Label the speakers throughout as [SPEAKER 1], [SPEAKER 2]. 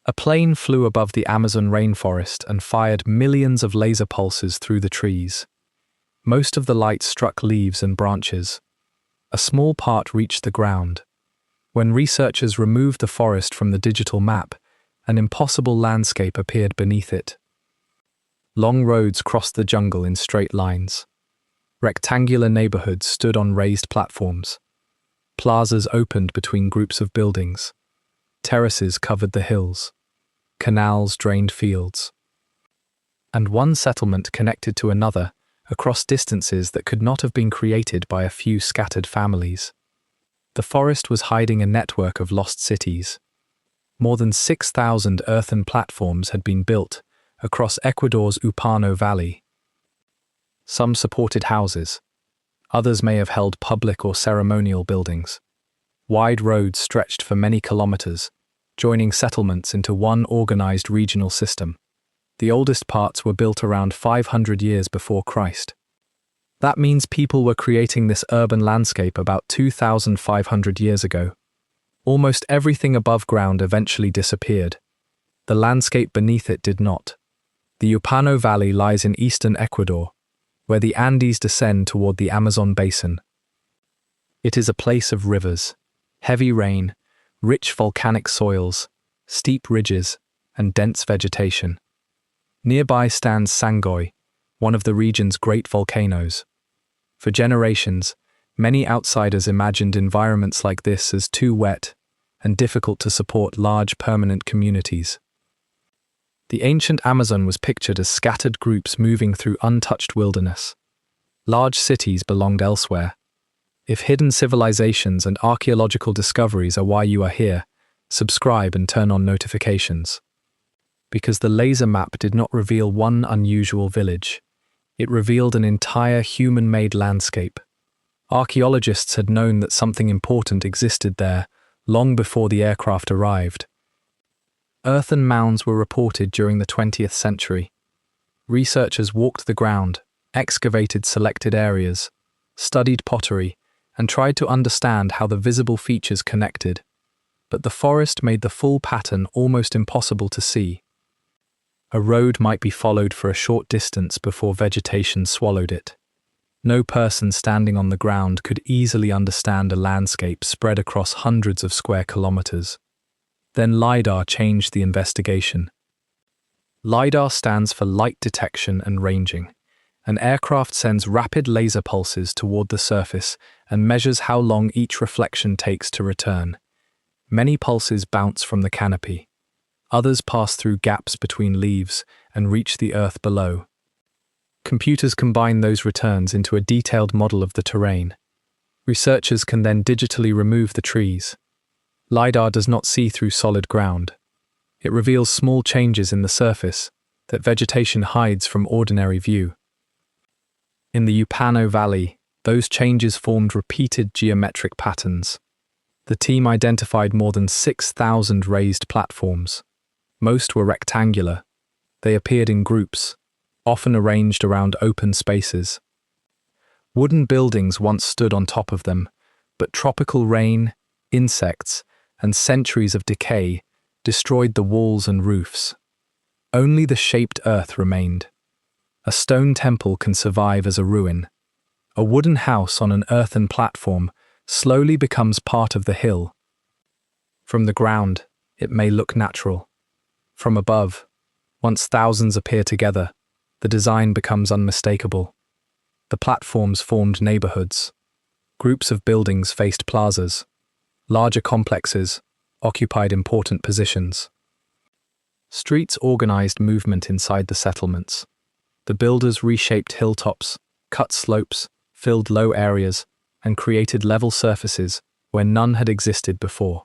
[SPEAKER 1] A plane flew above the Amazon rainforest and fired millions of laser pulses through the trees. Most of the light struck leaves and branches. A small part reached the ground. When researchers removed the forest from the digital map, an impossible landscape appeared beneath it. Long roads crossed the jungle in straight lines. Rectangular neighborhoods stood on raised platforms. Plazas opened between groups of buildings. Terraces covered the hills. Canals drained fields. And one settlement connected to another across distances that could not have been created by a few scattered families. The forest was hiding a network of lost cities. More than 6,000 earthen platforms had been built across Ecuador's Upano Valley. Some supported houses. Others may have held public or ceremonial buildings. Wide roads stretched for many kilometers, joining settlements into one organized regional system. The oldest parts were built around 500 years before Christ. That means people were creating this urban landscape about 2,500 years ago. Almost everything above ground eventually disappeared. The landscape beneath it did not. The Upano Valley lies in eastern Ecuador, where the Andes descend toward the Amazon basin. It is a place of rivers, heavy rain, rich volcanic soils, steep ridges, and dense vegetation. Nearby stands Sangoy, one of the region's great volcanoes. For generations, many outsiders imagined environments like this as too wet and difficult to support large permanent communities. The ancient Amazon was pictured as scattered groups moving through untouched wilderness. Large cities belonged elsewhere. If hidden civilizations and archaeological discoveries are why you are here, subscribe and turn on notifications. Because the laser map did not reveal one unusual village. It revealed an entire human-made landscape. Archaeologists had known that something important existed there long before the aircraft arrived. Earthen mounds were reported during the 20th century. Researchers walked the ground, excavated selected areas, studied pottery, and tried to understand how the visible features connected. But the forest made the full pattern almost impossible to see. A road might be followed for a short distance before vegetation swallowed it. No person standing on the ground could easily understand a landscape spread across hundreds of square kilometers. Then LiDAR changed the investigation. LiDAR stands for light detection and ranging. An aircraft sends rapid laser pulses toward the surface and measures how long each reflection takes to return. Many pulses bounce from the canopy. Others pass through gaps between leaves and reach the earth below. Computers combine those returns into a detailed model of the terrain. Researchers can then digitally remove the trees. LiDAR does not see through solid ground. It reveals small changes in the surface that vegetation hides from ordinary view. In the Upano Valley, those changes formed repeated geometric patterns. The team identified more than 6,000 raised platforms. Most were rectangular. They appeared in groups, often arranged around open spaces. Wooden buildings once stood on top of them, but tropical rain, insects, and centuries of decay destroyed the walls and roofs. Only the shaped earth remained. A stone temple can survive as a ruin. A wooden house on an earthen platform slowly becomes part of the hill. From the ground, it may look natural. From above, once thousands appear together, the design becomes unmistakable. The platforms formed neighborhoods. Groups of buildings faced plazas. Larger complexes occupied important positions. Streets organized movement inside the settlements. The builders reshaped hilltops, cut slopes, filled low areas, and created level surfaces where none had existed before.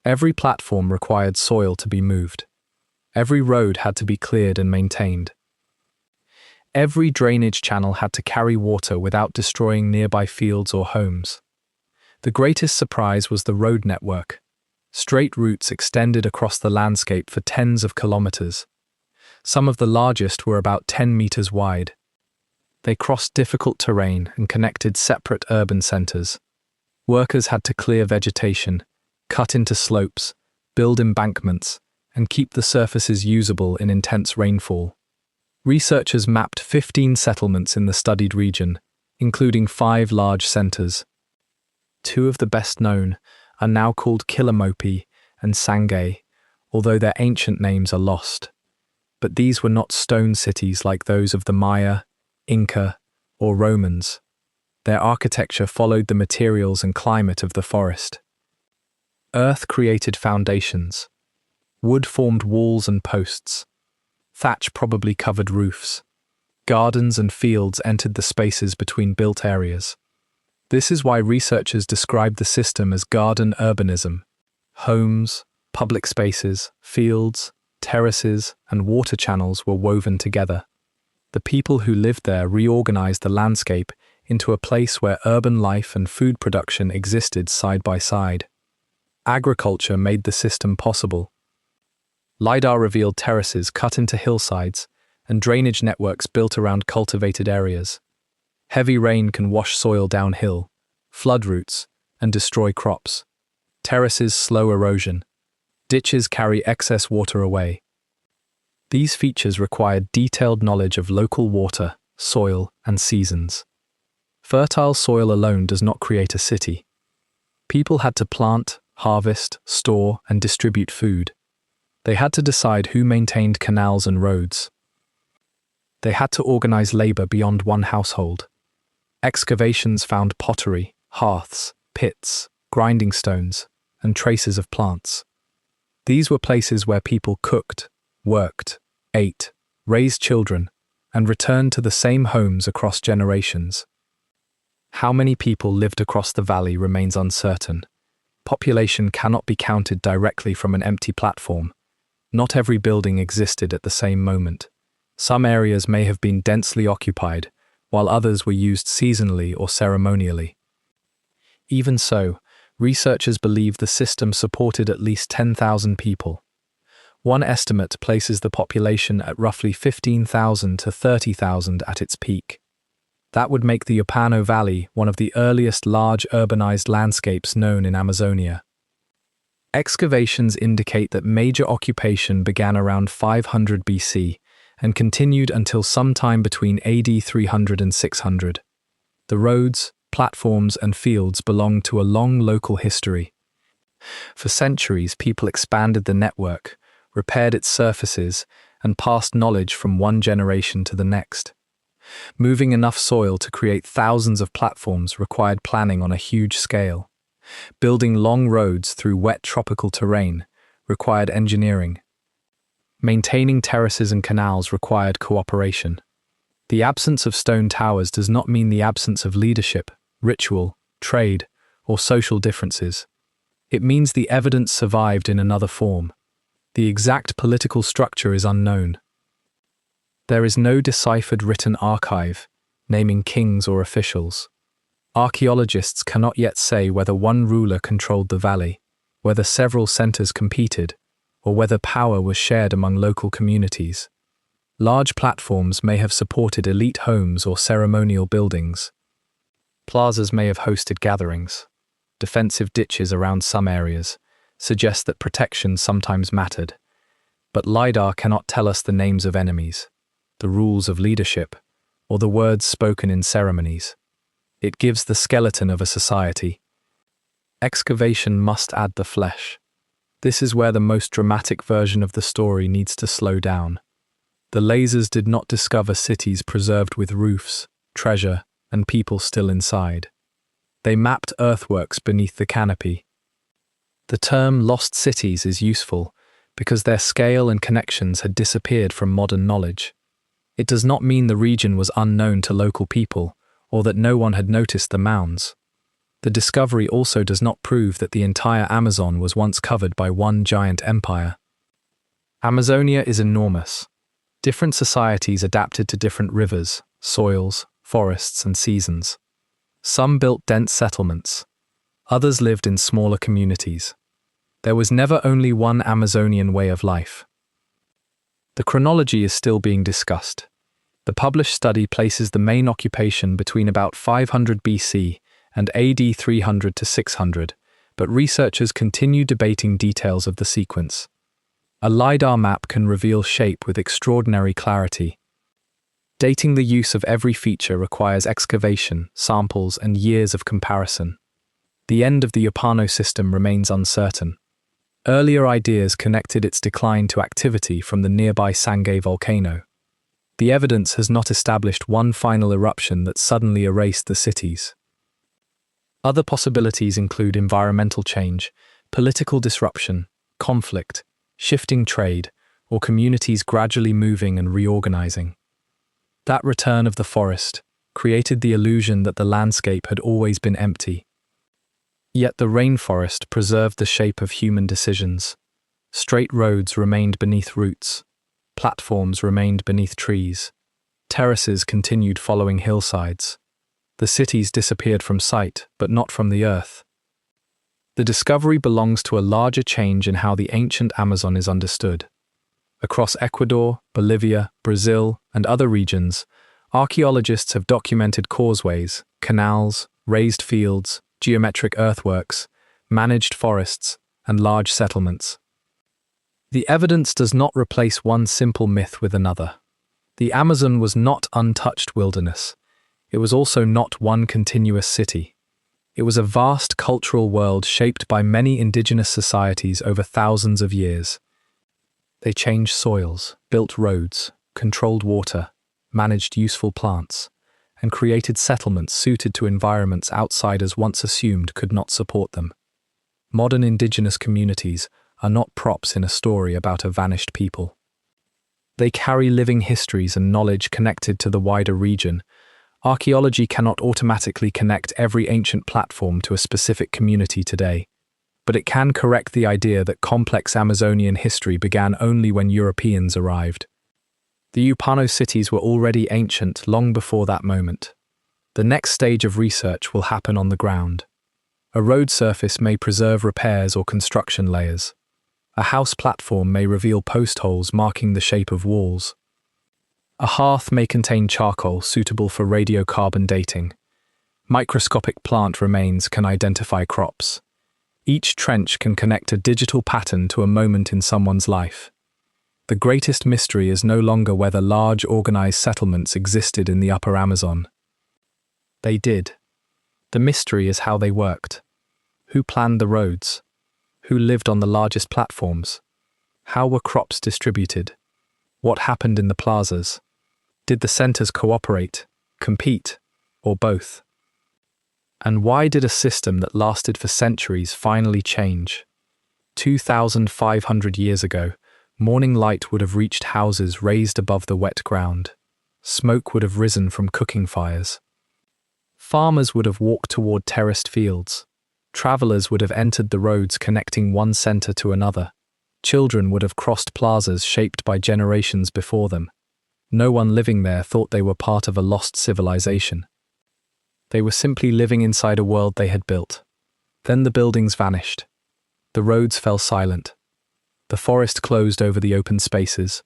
[SPEAKER 1] Every platform required soil to be moved. Every road had to be cleared and maintained. Every drainage channel had to carry water without destroying nearby fields or homes. The greatest surprise was the road network. Straight routes extended across the landscape for tens of kilometers. Some of the largest were about 10 meters wide. They crossed difficult terrain and connected separate urban centers. Workers had to clear vegetation, cut into slopes, build embankments, and keep the surfaces usable in intense rainfall. Researchers mapped 15 settlements in the studied region, including 5 large centers. 2 of the best known are now called Kilamopi and Sangay, although their ancient names are lost. But these were not stone cities like those of the Maya, Inca, or Romans. Their architecture followed the materials and climate of the forest. Earth created foundations. Wood formed walls and posts. Thatch probably covered roofs. Gardens and fields entered the spaces between built areas. This is why researchers describe the system as garden urbanism. Homes, public spaces, fields, terraces, and water channels were woven together. The people who lived there reorganized the landscape into a place where urban life and food production existed side by side. Agriculture made the system possible. LiDAR revealed terraces cut into hillsides and drainage networks built around cultivated areas. Heavy rain can wash soil downhill, flood roots, and destroy crops. Terraces slow erosion. Ditches carry excess water away. These features required detailed knowledge of local water, soil, and seasons. Fertile soil alone does not create a city. People had to plant, harvest, store, and distribute food. They had to decide who maintained canals and roads. They had to organize labor beyond one household. Excavations found pottery, hearths, pits, grinding stones, and traces of plants. These were places where people cooked, worked, ate, raised children, and returned to the same homes across generations. How many people lived across the valley remains uncertain. Population cannot be counted directly from an empty platform. Not every building existed at the same moment. Some areas may have been densely occupied, while others were used seasonally or ceremonially. Even so, researchers believe the system supported at least 10,000 people. One estimate places the population at roughly 15,000 to 30,000 at its peak. That would make the Opano Valley one of the earliest large urbanized landscapes known in Amazonia. Excavations indicate that major occupation began around 500 BC and continued until sometime between AD 300 and 600. The roads, platforms, and fields belonged to a long local history. For centuries, people expanded the network, repaired its surfaces, and passed knowledge from one generation to the next. Moving enough soil to create thousands of platforms required planning on a huge scale. Building long roads through wet tropical terrain required engineering. Maintaining terraces and canals required cooperation. The absence of stone towers does not mean the absence of leadership, ritual, trade, or social differences. It means the evidence survived in another form. The exact political structure is unknown. There is no deciphered written archive, naming kings or officials. Archaeologists cannot yet say whether one ruler controlled the valley, whether several centers competed, or whether power was shared among local communities. Large platforms may have supported elite homes or ceremonial buildings. Plazas may have hosted gatherings. Defensive ditches around some areas suggest that protection sometimes mattered. But LiDAR cannot tell us the names of enemies, the rules of leadership, or the words spoken in ceremonies. It gives the skeleton of a society. Excavation must add the flesh. This is where the most dramatic version of the story needs to slow down. The lasers did not discover cities preserved with roofs, treasure, and people still inside. They mapped earthworks beneath the canopy. The term lost cities is useful because their scale and connections had disappeared from modern knowledge. It does not mean the region was unknown to local people or that no one had noticed the mounds. The discovery also does not prove that the entire Amazon was once covered by one giant empire. Amazonia is enormous. Different societies adapted to different rivers, soils, forests, and seasons. Some built dense settlements. Others lived in smaller communities. There was never only one Amazonian way of life. The chronology is still being discussed. The published study places the main occupation between about 500 BC and AD 300 to 600, but researchers continue debating details of the sequence. A LiDAR map can reveal shape with extraordinary clarity. Dating the use of every feature requires excavation, samples, and years of comparison. The end of the Upano system remains uncertain. Earlier ideas connected its decline to activity from the nearby Sangay volcano. The evidence has not established one final eruption that suddenly erased the cities. Other possibilities include environmental change, political disruption, conflict, shifting trade, or communities gradually moving and reorganizing. That return of the forest created the illusion that the landscape had always been empty. Yet the rainforest preserved the shape of human decisions. Straight roads remained beneath roots. Platforms remained beneath trees. Terraces continued following hillsides. The cities disappeared from sight, but not from the earth. The discovery belongs to a larger change in how the ancient Amazon is understood. Across Ecuador, Bolivia, Brazil, and other regions, archaeologists have documented causeways, canals, raised fields, geometric earthworks, managed forests, and large settlements. The evidence does not replace one simple myth with another. The Amazon was not untouched wilderness. It was also not one continuous city. It was a vast cultural world shaped by many indigenous societies over thousands of years. They changed soils, built roads, controlled water, managed useful plants, and created settlements suited to environments outsiders once assumed could not support them. Modern indigenous communities are not props in a story about a vanished people. They carry living histories and knowledge connected to the wider region. Archaeology cannot automatically connect every ancient platform to a specific community today, but it can correct the idea that complex Amazonian history began only when Europeans arrived. The Upano cities were already ancient long before that moment. The next stage of research will happen on the ground. A road surface may preserve repairs or construction layers. A house platform may reveal post holes marking the shape of walls. A hearth may contain charcoal suitable for radiocarbon dating. Microscopic plant remains can identify crops. Each trench can connect a digital pattern to a moment in someone's life. The greatest mystery is no longer whether large organized settlements existed in the Upper Amazon. They did. The mystery is how they worked. Who planned the roads? Who lived on the largest platforms? How were crops distributed? What happened in the plazas? Did the centers cooperate, compete, or both? And why did a system that lasted for centuries finally change? 2,500 years ago, morning light would have reached houses raised above the wet ground. Smoke would have risen from cooking fires. Farmers would have walked toward terraced fields. Travelers would have entered the roads connecting one center to another. Children would have crossed plazas shaped by generations before them. No one living there thought they were part of a lost civilization. They were simply living inside a world they had built. Then the buildings vanished. The roads fell silent. The forest closed over the open spaces.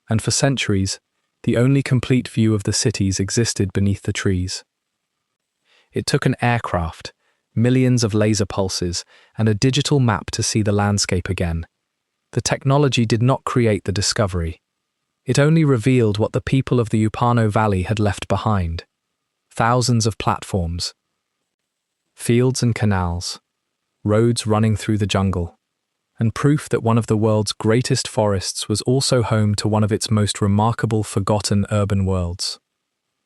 [SPEAKER 1] And for centuries, the only complete view of the cities existed beneath the trees. It took an aircraft, millions of laser pulses, and a digital map to see the landscape again. The technology did not create the discovery. It only revealed what the people of the Upano Valley had left behind. Thousands of platforms, fields and canals, roads running through the jungle, and proof that one of the world's greatest forests was also home to one of its most remarkable forgotten urban worlds.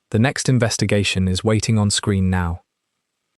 [SPEAKER 1] The next investigation is waiting on screen now.